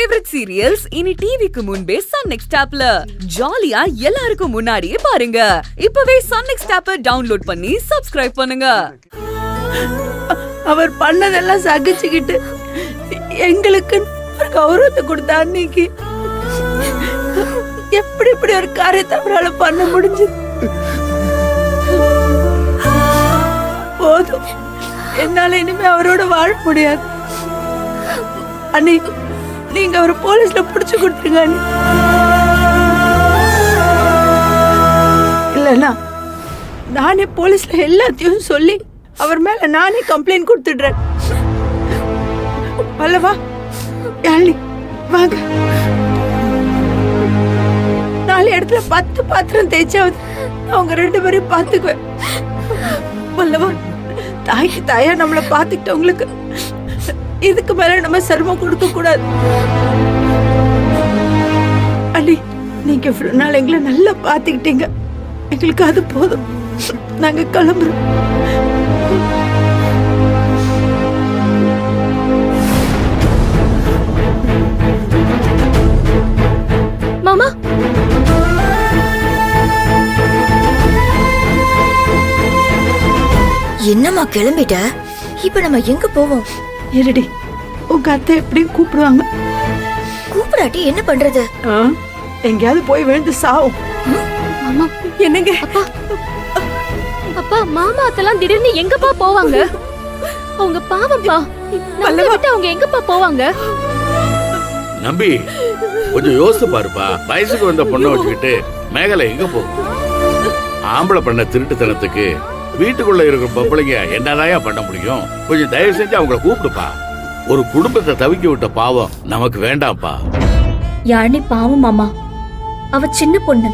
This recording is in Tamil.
ஃபேவரட் சீரியல்ஸ் இனி டிவிக்கு முன்பே சன் நெக்ஸ்ட் ஆப்ல ஜாலியா எல்லாருக்கும் முன்னாடியே பாருங்க. இப்பவே சன் நெக்ஸ்ட் ஆப்பை டவுன்லோட் பண்ணி சப்ஸ்கிரைப் பண்ணுங்க. அவர் பண்ணதெல்லாம் சகிச்சுக்கிட்டு எங்களுக்கு ஒரு கௌரவத்தை கொடுத்த அன்னைக்கு எப்படி இப்படி ஒரு காரியத்தை அவரால பண்ண முடிஞ்சது? போதும், என்னால இனிமே அவரோட வாழ முடியாது. அண்ணி, நீங்க அவர் போலீஸ்ல புடிச்சு கொடுத்துருங்க. இல்லன்னா நானே போலீஸ்ல எல்லாத்தையும் சொல்லி அவர் மேல நானே கம்ப்ளைண்ட் கொடுத்துடுறேன். வல்லவா, யாழினி வாங்க. 4 இடத்துல 10 பாத்திரம் தேய்ச்சாவது அவங்க 2 பேரையும் பாத்துக்குவேன். வல்லவா, தாய்க்கு தாயா நம்மளை பாத்துக்கிட்டவங்களுக்கு இதுக்கு மேல நம்ம சிரமம் கொடுக்க கூடாது. அண்ணி, நீங்க இவ்வளவு நாள் எங்களை நல்லா பாத்துக்கிட்டீங்க, எங்களுக்கு அது போதும். நாங்க கிளம்புறோம். மாமா, என்னம்மா கிளம்பிட்ட? இப்ப நம்ம எங்க போவோம்? இருடி, உங்க அத்தை எப்படியும் கூப்பிடுவாங்க. கூப்பிடாட்டி என்ன பண்றது? எங்கேயாவது போய் விழுந்து சாவும். மாமா, என்னங்க? அப்பா, மாமா அதெல்லாம் திடீர்னு எங்கப்பா போவாங்க? அவங்க பாவம்ப்பா. நம்மள விட்டு அவங்க எங்கப்பா போவாங்க? நம்பி, கொஞ்சம் யோசிச்சு பாருப்பா. வயசுக்கு வந்த பொண்ணை வச்சுக்கிட்டு மேகலை எங்க போகும்? ஆம்பளை பண்ண திருட்டுத்தனத்துக்கு வீட்டுக்குள்ள இருக்கிற பொம்பளைங்க என்னதாயா பண்ண முடியும்? கொஞ்சம் தயவு செஞ்சு அவங்கள கூப்பிடுப்பா. ஒரு குடும்பத்தை தவிக்க விட்ட பாவம் நமக்கு வேண்டாம்ப்பா. யாழினி பாவம் மாமா, அவ சின்ன பொண்ணு.